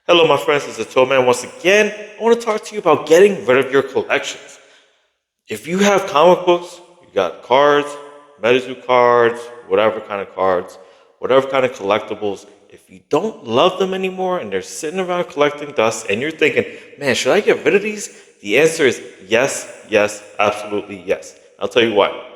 Hello, my friends. It's the Toe Man once again. I want to talk to you about getting rid of your collections. If you have comic books, you got cards, MetaZoo cards, whatever kind of collectibles, if you don't love them anymore and they're sitting around collecting dust and you're thinking, man, should I get rid of these? The answer is yes, yes, absolutely yes. I'll tell you why.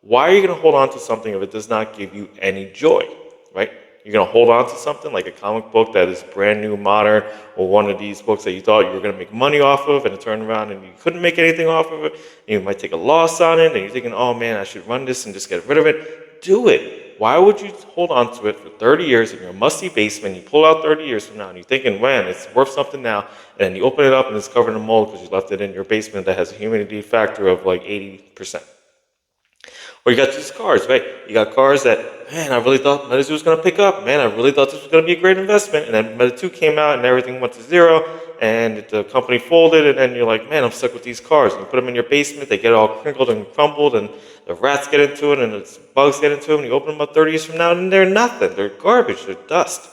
Why are you going to hold on to something if it does not give you any joy, right? You're going to hold on to something like a comic book that is brand new, modern, or one of these books that you thought you were going to make money off of, and it turned around and you couldn't make anything off of it. And you might take a loss on it, and you're thinking, oh man, I should run this and just get rid of it. Do it. Why would you hold on to it for 30 years in your musty basement? You pull out 30 years from now, and you're thinking, man, it's worth something now. And then you open it up, and it's covered in mold because you left it in your basement that has a humidity factor of like 80%. Or you got these cars, right? You got cars that, man, I really thought MetaZoo was going to pick up. Man, I really thought this was going to be a great investment. And then MetaZoo came out and everything went to zero and the company folded. And then you're like, man, I'm stuck with these cars. And you put them in your basement, they get all crinkled and crumbled and the rats get into it and the bugs get into them. And you open them up 30 years from now and they're nothing. They're garbage. They're dust.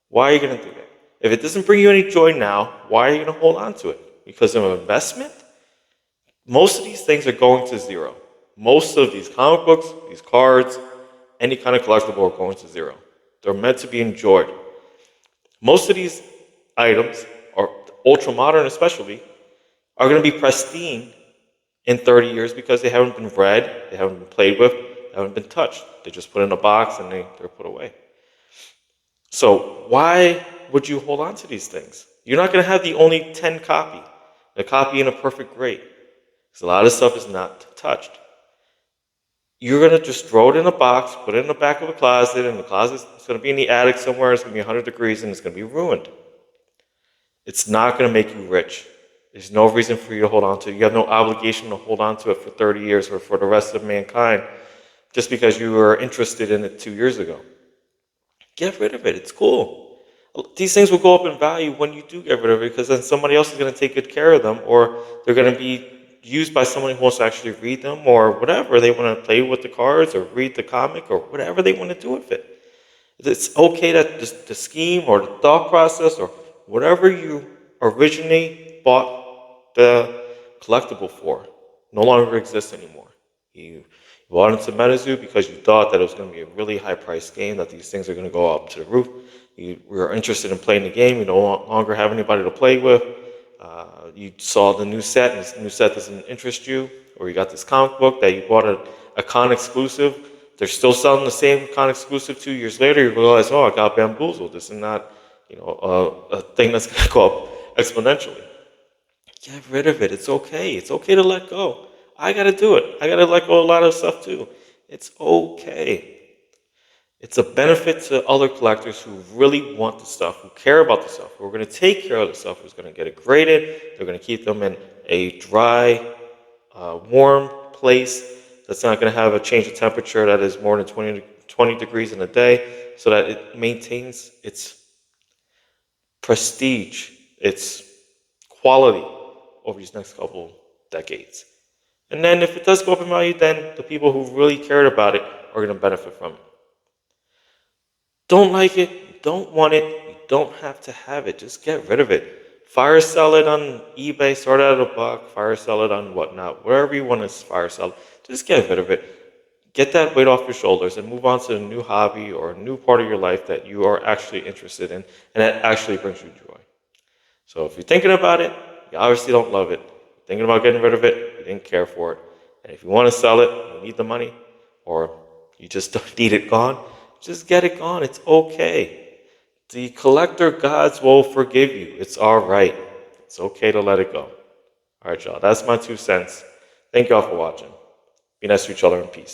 Why are you going to do that? If it doesn't bring you any joy now, why are you going to hold on to it? Because of an investment? Most of these things are going to zero. Most of these comic books, these cards, any kind of collectible are going to zero. They're meant to be enjoyed. Most of these items, or ultra modern especially, are going to be pristine in 30 years because they haven't been read, they haven't been played with, they haven't been touched. They're just put in a box and they're put away. So why would you hold on to these things? You're not going to have the only 10 copy, the copy in a perfect grade. Because a lot of stuff is not touched. You're going to just throw it in a box, put it in the back of a closet, and the closet's going to be in the attic somewhere, it's going to be 100 degrees, and it's going to be ruined. It's not going to make you rich. There's no reason for you to hold on to it. You have no obligation to hold on to it for 30 years or for the rest of mankind just because you were interested in it 2 years ago. Get rid of it. It's cool. These things will go up in value when you do get rid of it because then somebody else is going to take good care of them or they're going to be used by someone who wants to actually read them or whatever. They want to play with the cards or read the comic or whatever they want to do with it. It's okay that the scheme or the thought process or whatever you originally bought the collectible for no longer exists anymore. You bought into MetaZoo because you thought that it was going to be a really high-priced game, that these things are going to go up to the roof. You were interested in playing the game. You no longer have anybody to play with. You saw the new set, and this new set doesn't interest you, or you got this comic book that you bought a con exclusive. They're still selling the same con exclusive 2 years later. You realize, oh, I got bamboozled. This is not, a thing that's going to go up exponentially. Get rid of it. It's okay. It's okay to let go. I got to do it. I got to let go of a lot of stuff too. It's okay. It's a benefit to other collectors who really want the stuff, who care about the stuff, who are going to take care of the stuff, who's going to get it graded. They're going to keep them in a dry, warm place that's not going to have a change of temperature that is more than 20 degrees in a day so that it maintains its prestige, its quality over these next couple decades. And then if it does go up in value, then the people who really cared about it are going to benefit from it. Don't like it, you don't want it, you don't have to have it. Just get rid of it. Fire sell it on eBay, start out at $1, fire sell it on whatnot, wherever you want to fire sell it. Just get rid of it. Get that weight off your shoulders and move on to a new hobby or a new part of your life that you are actually interested in and that actually brings you joy. So if you're thinking about it, you obviously don't love it. You're thinking about getting rid of it, you didn't care for it. And if you want to sell it, you need the money, or you just don't need it gone, just get it gone. It's okay. The collector gods will forgive you. It's all right. It's okay to let it go. All right, y'all. That's my 2 cents. Thank y'all for watching. Be nice to each other and peace.